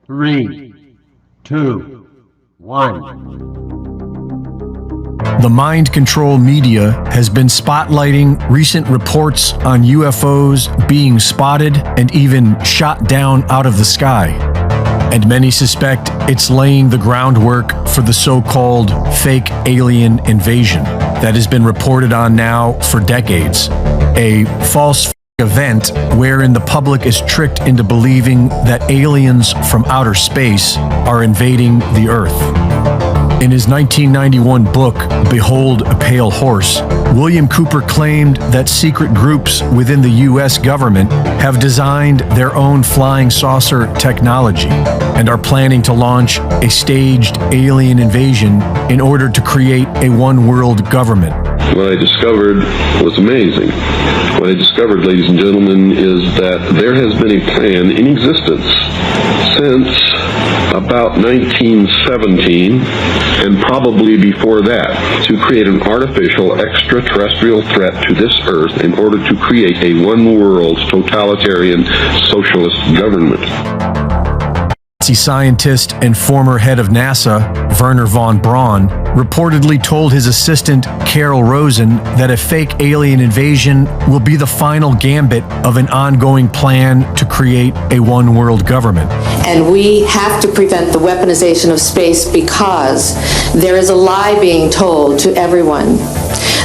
3, 2, 1. The mind control media has been spotlighting recent reports on UFOs being spotted and even shot down out of the sky. And many suspect it's laying the groundwork for the so-called fake alien invasion that has been reported on now for decades. A false event wherein the public is tricked into believing that aliens from outer space are invading the Earth. In his 1991 book, Behold a Pale Horse, William Cooper claimed that secret groups within the U.S. government have designed their own flying saucer technology and are planning to launch a staged alien invasion in order to create a one-world government. What I discovered was amazing. What I discovered, ladies and gentlemen, is that there has been a plan in existence since about 1917, and probably before that, to create an artificial extraterrestrial threat to this Earth in order to create a one-world totalitarian socialist government. Nazi scientist and former head of NASA, Wernher von Braun, reportedly told his assistant, Carol Rosen, that a fake alien invasion will be the final gambit of an ongoing plan to create a one-world government. And we have to prevent the weaponization of space because there is a lie being told to everyone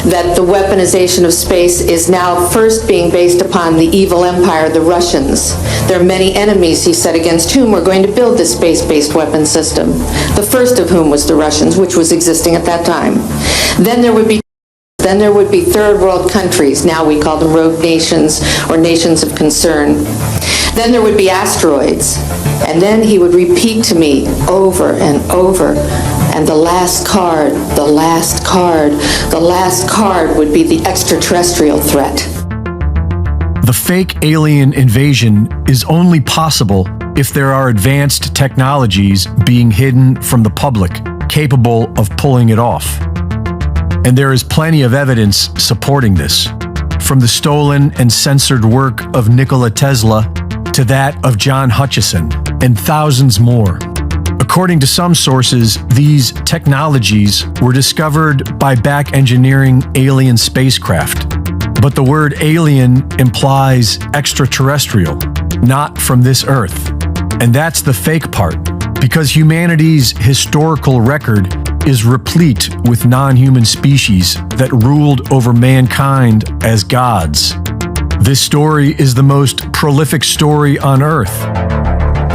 that the weaponization of space is now first being based upon the evil empire, the Russians. There are many enemies, he said, against whom we're going to build this space-based weapon system. The first of whom was the Russians, which was existing at that time. Then there would be third world countries. Now we call them rogue nations or nations of concern. Then there would be asteroids. And then he would repeat to me over and over, and the last card, the last card, the last card would be the extraterrestrial threat. The fake alien invasion is only possible if there are advanced technologies being hidden from the public, capable of pulling it off. And there is plenty of evidence supporting this, from the stolen and censored work of Nikola Tesla to that of John Hutchison, and thousands more. According to some sources, these technologies were discovered by back-engineering alien spacecraft. But the word alien implies extraterrestrial, not from this Earth. And that's the fake part, because humanity's historical record is replete with non-human species that ruled over mankind as gods. This story is the most prolific story on Earth.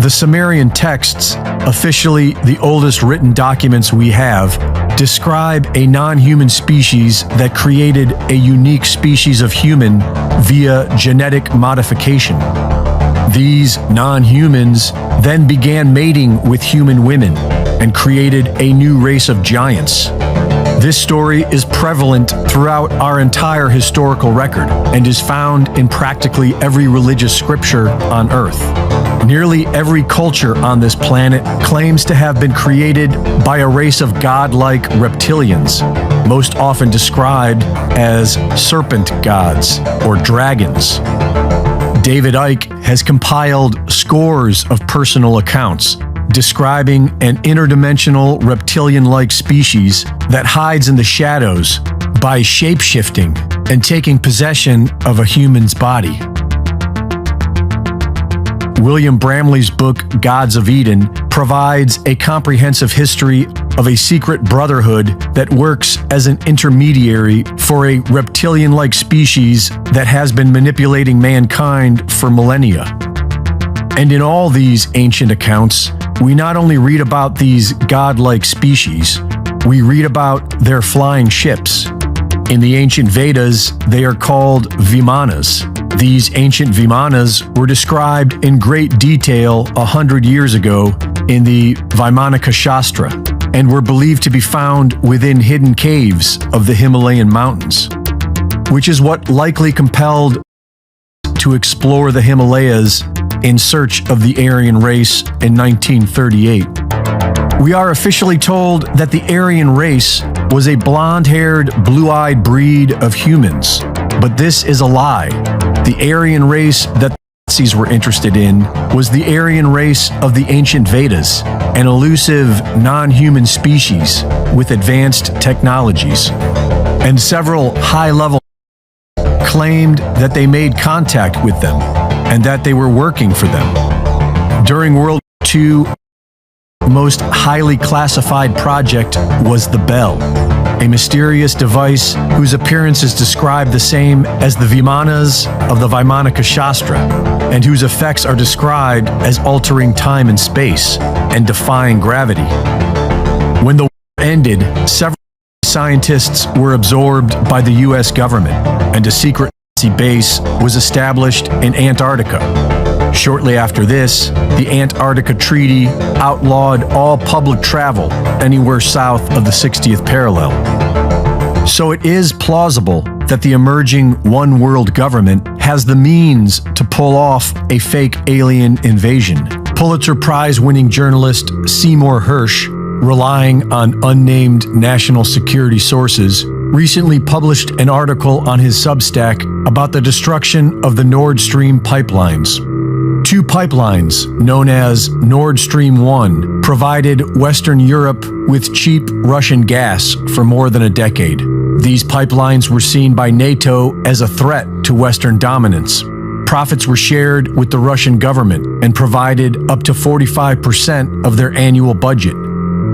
The Sumerian texts, officially the oldest written documents we have, describe a non-human species that created a unique species of human via genetic modification. These non-humans then began mating with human women and created a new race of giants. This story is prevalent throughout our entire historical record and is found in practically every religious scripture on Earth. Nearly every culture on this planet claims to have been created by a race of godlike reptilians, most often described as serpent gods or dragons. David Icke has compiled scores of personal accounts describing an interdimensional reptilian-like species that hides in the shadows by shape-shifting and taking possession of a human's body. William Bramley's book, Gods of Eden, provides a comprehensive history of a secret brotherhood that works as an intermediary for a reptilian-like species that has been manipulating mankind for millennia. And in all these ancient accounts, we not only read about these godlike species, we read about their flying ships. In the ancient Vedas, they are called Vimanas. These ancient Vimanas were described in great detail 100 years ago in the Vaimanika Shastra and were believed to be found within hidden caves of the Himalayan mountains, which is what likely compelled to explore the Himalayas in search of the Aryan race in 1938. We are officially told that the Aryan race was a blonde-haired, blue-eyed breed of humans, but this is a lie. The Aryan race that Nazis were interested in was the Aryan race of the ancient Vedas, an elusive, non-human species with advanced technologies. And several high-level claimed that they made contact with them and that they were working for them. During World War II, the most highly classified project was the Bell, a mysterious device whose appearance is described the same as the Vimanas of the Vaimanika Shastra, and whose effects are described as altering time and space and defying gravity. When the war ended, several scientists were absorbed by the U.S. government, and a secret Nazi base was established in Antarctica. Shortly after this, the Antarctica Treaty outlawed all public travel anywhere south of the 60th parallel. So it is plausible that the emerging one world government has the means to pull off a fake alien invasion. Pulitzer Prize-winning journalist Seymour Hersh, relying on unnamed national security sources, recently published an article on his Substack about the destruction of the Nord Stream pipelines. Two pipelines, known as Nord Stream 1, provided Western Europe with cheap Russian gas for more than a decade. These pipelines were seen by NATO as a threat to Western dominance. Profits were shared with the Russian government and provided up to 45% of their annual budget.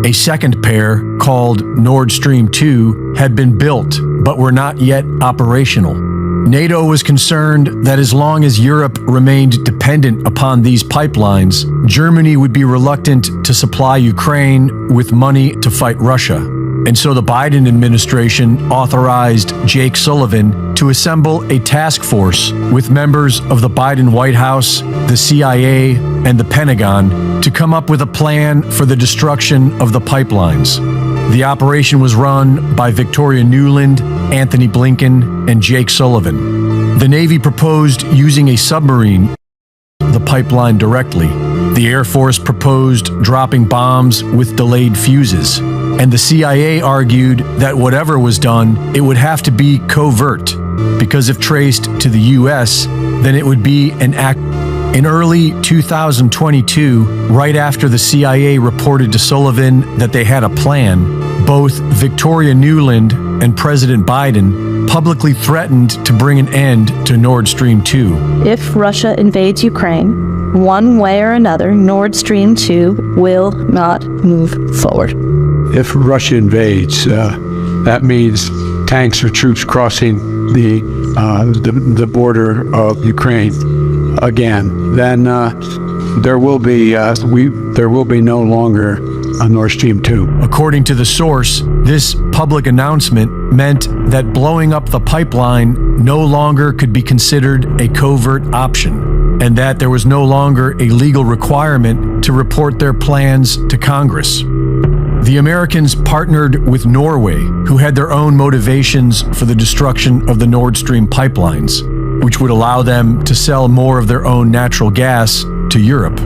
A second pair, called Nord Stream 2, had been built but were not yet operational. NATO was concerned that as long as Europe remained dependent upon these pipelines, Germany would be reluctant to supply Ukraine with money to fight Russia. And so the Biden administration authorized Jake Sullivan to assemble a task force with members of the Biden White House, the CIA, and the Pentagon to come up with a plan for the destruction of the pipelines. The operation was run by Victoria Nuland, Anthony Blinken, and Jake Sullivan. The Navy proposed using a submarine the pipeline directly. The Air Force proposed dropping bombs with delayed fuses. And the CIA argued that whatever was done, it would have to be covert, because if traced to the U.S., then it would be an act. In early 2022, right after the CIA reported to Sullivan that they had a plan, both Victoria Nuland and President Biden publicly threatened to bring an end to Nord Stream 2. If Russia invades Ukraine, one way or another, Nord Stream 2 will not move forward. If Russia invades, that means tanks or troops crossing the border of Ukraine again. Then there will be no longer a Nord Stream 2. According to the source, this public announcement meant that blowing up the pipeline no longer could be considered a covert option, and that there was no longer a legal requirement to report their plans to Congress. The Americans partnered with Norway, who had their own motivations for the destruction of the Nord Stream pipelines, which would allow them to sell more of their own natural gas to Europe.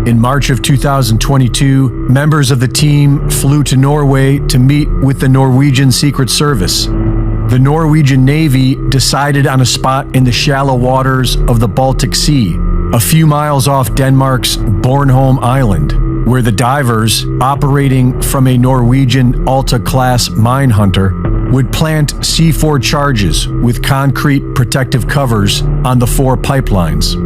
In March of 2022, members of the team flew to Norway to meet with the Norwegian Secret Service. The Norwegian Navy decided on a spot in the shallow waters of the Baltic Sea, a few miles off Denmark's Bornholm Island, where the divers, operating from a Norwegian Alta-class mine hunter, would plant C4 charges with concrete protective covers on the 4 pipelines.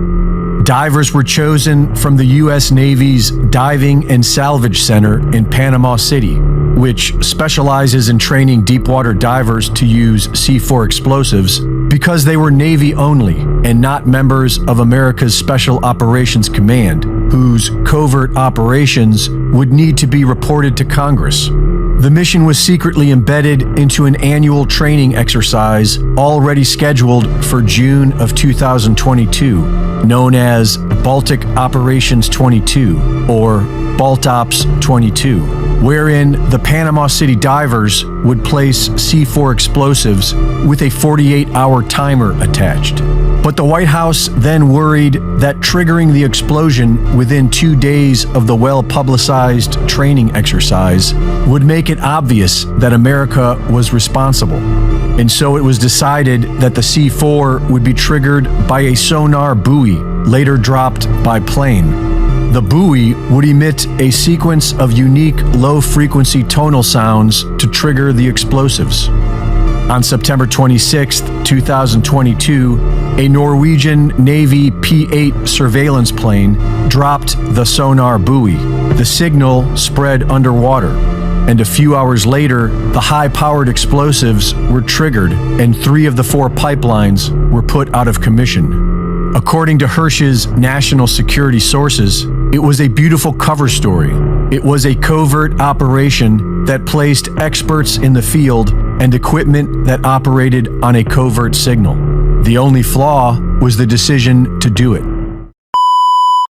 Divers were chosen from the U.S. Navy's Diving and Salvage Center in Panama City, which specializes in training deepwater divers to use C4 explosives, because they were Navy only and not members of America's Special Operations Command, whose covert operations would need to be reported to Congress. The mission was secretly embedded into an annual training exercise already scheduled for June of 2022, known as Baltic Operations 22, or BaltOps 22, wherein the Panama City divers would place C4 explosives with a 48-hour timer attached. But the White House then worried that triggering the explosion within 2 days of the well-publicized training exercise would make it obvious that America was responsible. And so it was decided that the C4 would be triggered by a sonar buoy later dropped by plane. The buoy would emit a sequence of unique low-frequency tonal sounds to trigger the explosives. On September 26, 2022, a Norwegian Navy P-8 surveillance plane dropped the sonar buoy. The signal spread underwater, and a few hours later, the high-powered explosives were triggered and 3 of the 4 pipelines were put out of commission. According to Hirsch's national security sources, it was a beautiful cover story. It was a covert operation that placed experts in the field and equipment that operated on a covert signal. The only flaw was the decision to do it.